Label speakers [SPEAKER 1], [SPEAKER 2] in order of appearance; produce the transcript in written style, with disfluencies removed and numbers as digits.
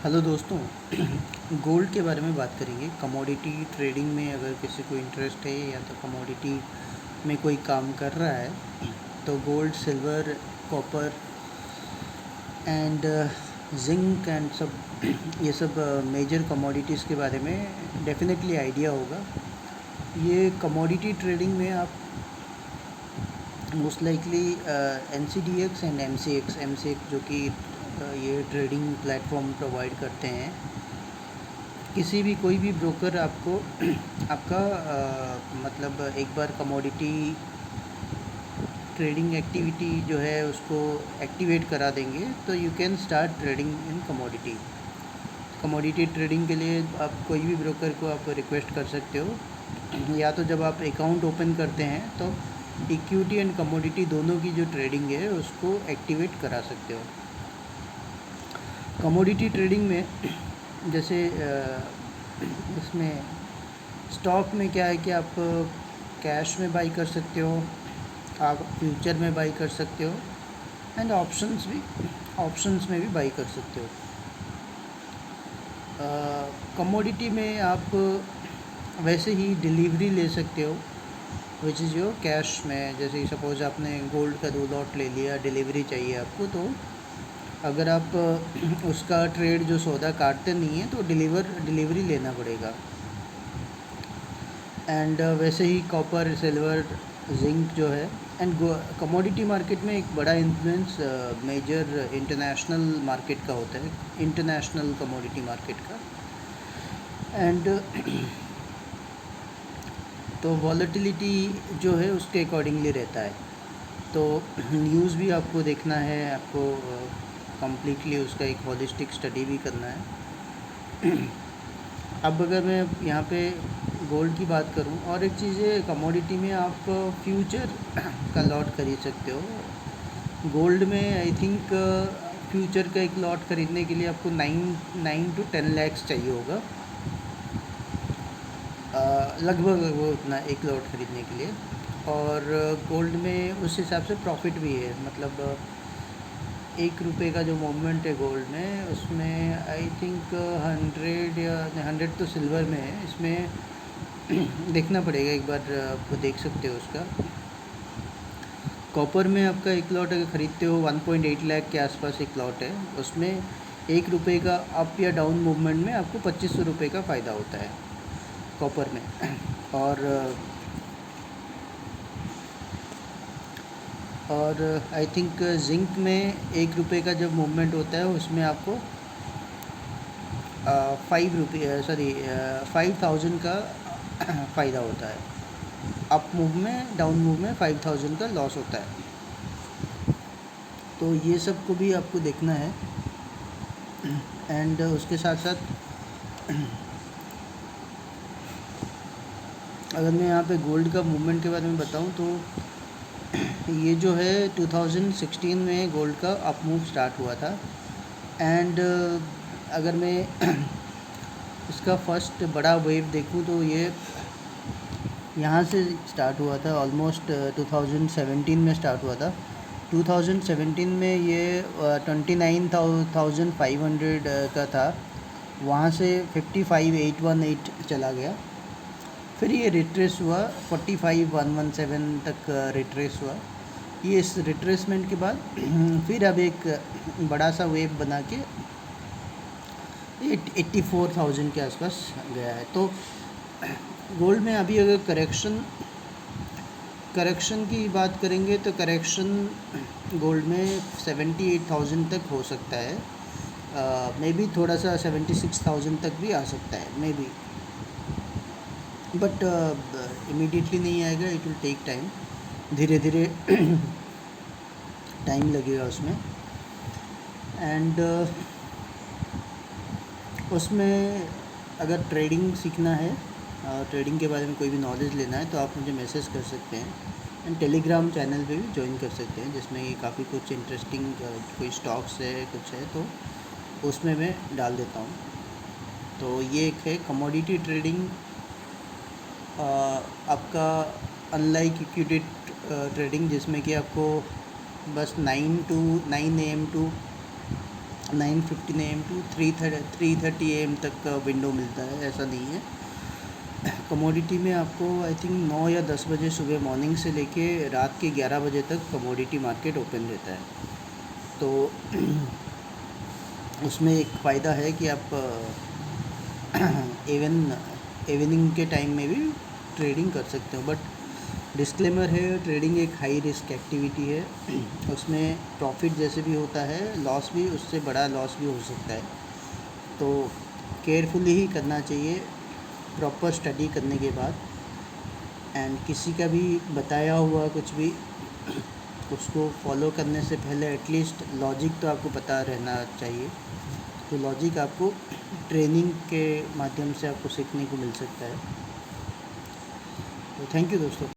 [SPEAKER 1] Hello दोस्तों। Gold के बारे में बात करेंगे। कमोडिटी ट्रेडिंग में अगर किसी को इंटरेस्ट है या तो कमोडिटी में कोई काम कर रहा है तो gold, silver, copper and zinc and सब ये सब मेजर कमोडिटीज़ के बारे में डेफिनेटली आइडिया होगा। ये कमोडिटी ट्रेडिंग में आप most likely NCDX and MCX जो कि ये ट्रेडिंग प्लेटफॉर्म प्रोवाइड करते हैं। किसी भी कोई भी ब्रोकर आपको आपका मतलब एक बार कमोडिटी ट्रेडिंग एक्टिविटी जो है उसको एक्टिवेट करा देंगे तो you can start trading in commodity trading के लिए आप कोई भी ब्रोकर को आप रिक्वेस्ट कर सकते हो, या तो जब आप अकाउंट ओपन करते हैं तो इक्विटी एंड कमोडिटी दोनों की जो ट्रेडिंग है उसको एक्टिवेट करा सकते हो। कमोडिटी ट्रेडिंग में जैसे इसमें स्टॉक में क्या है कि आप कैश में बाई कर सकते हो, आप फ्यूचर में बाई कर सकते हो एंड ऑप्शंस में भी बाई कर सकते हो। कमोडिटी में आप वैसे ही डिलीवरी ले सकते हो विच इज़ योर कैश में। जैसे सपोज़ आपने गोल्ड का 2 लॉट ले लिया, डिलीवरी चाहिए आपको, तो अगर आप उसका ट्रेड जो सौदा काटते नहीं है तो डिलीवरी लेना पड़ेगा। एंड वैसे ही कॉपर, सिल्वर, जिंक जो है एंड कमोडिटी मार्केट में एक बड़ा इन्फ्लुएंस मेजर इंटरनेशनल मार्केट का होता है, इंटरनेशनल कमोडिटी मार्केट का। एंड तो वॉलेटिलिटी जो है उसके अकॉर्डिंगली रहता है। तो न्यूज़ भी आपको देखना है, आपको कम्प्लीटली उसका एक हॉलिस्टिक स्टडी भी करना है। अब अगर मैं यहाँ पे गोल्ड की बात करूँ, और एक चीज़ है कमोडिटी में आप फ्यूचर का लॉट खरीद सकते हो। गोल्ड में आई थिंक फ्यूचर का एक लॉट ख़रीदने के लिए आपको 9 to 10 lakhs चाहिए होगा, लगभग वो उतना एक लॉट ख़रीदने के लिए। और गोल्ड में उस हिसाब से प्रॉफिट भी है, मतलब 1 रुपये का जो मूवमेंट है गोल्ड में उसमें आई थिंक 100 या 100 तो सिल्वर में है, इसमें देखना पड़ेगा एक बार, आप देख सकते हो उसका। कॉपर में आपका एक लॉट अगर ख़रीदते हो 1.8 लाख के आसपास एक लॉट है, उसमें 1 रुपये का अप या डाउन मूवमेंट में आपको 2500 रुपये का फ़ायदा होता है कॉपर में। और आई थिंक जिंक में 1 रुपये का जब मूवमेंट होता है उसमें आपको 5,000 का फ़ायदा होता है। अप मूव में, डाउन मूव में 5,000 का लॉस होता है। तो ये सब को भी आपको देखना है। एंड उसके साथ साथ अगर मैं यहाँ पे गोल्ड का मूवमेंट के बारे में बताऊँ तो ये जो है 2016 में गोल्ड का अप मूव स्टार्ट हुआ था। एंड अगर मैं इसका फर्स्ट बड़ा वेव देखूँ तो ये यहाँ से स्टार्ट हुआ था, ऑलमोस्ट 2017 में स्टार्ट हुआ था। 2017 में ये 29,500 का था, वहाँ से 55,818 चला गया, फिर ये रिट्रेस हुआ 45,117 तक रिट्रेस हुआ। ये इस रिट्रेसमेंट के बाद फिर अब एक बड़ा सा वेव बना के 84,000 के आसपास गया है। तो गोल्ड में अभी अगर करेक्शन की बात करेंगे तो करेक्शन गोल्ड में 78,000 तक हो सकता है, मे बी थोड़ा सा 76,000 तक भी आ सकता है, मे बी, बट इमीडिएटली नहीं आएगा, इट विल टेक टाइम, धीरे धीरे टाइम लगेगा उसमें। एंड उसमें अगर ट्रेडिंग सीखना है, ट्रेडिंग के बारे में कोई भी नॉलेज लेना है तो आप मुझे मैसेज कर सकते हैं एंड टेलीग्राम चैनल पे भी ज्वाइन कर सकते हैं, जिसमें ये काफ़ी कुछ इंटरेस्टिंग कोई स्टॉक्स है, कुछ है तो उसमें मैं डाल देता हूँ। तो ये एक है कमोडिटी ट्रेडिंग। आपका अनलाइक इक्विटी ट्रेडिंग जिसमें कि आपको बस 9 AM to 9:15 AM to 3:30 AM तक का विंडो मिलता है, ऐसा नहीं है। कमोडिटी में आपको आई थिंक 9 या 10 बजे सुबह मॉर्निंग से लेके रात के 11 बजे तक कमोडिटी मार्केट ओपन रहता है। तो उसमें एक फ़ायदा है कि आप इवनिंग के टाइम में भी ट्रेडिंग कर सकते हो। बट डिस्क्लेमर है, ट्रेडिंग एक हाई रिस्क एक्टिविटी है। उसमें प्रॉफिट जैसे भी होता है, लॉस भी उससे बड़ा लॉस भी हो सकता है। तो केयरफुली ही करना चाहिए, प्रॉपर स्टडी करने के बाद। एंड किसी का भी बताया हुआ कुछ भी उसको फॉलो करने से पहले एटलीस्ट लॉजिक तो आपको पता रहना चाहिए। तो लॉजिक आपको ट्रेनिंग के माध्यम से आपको सीखने को मिल सकता है। तो थैंक यू दोस्तों।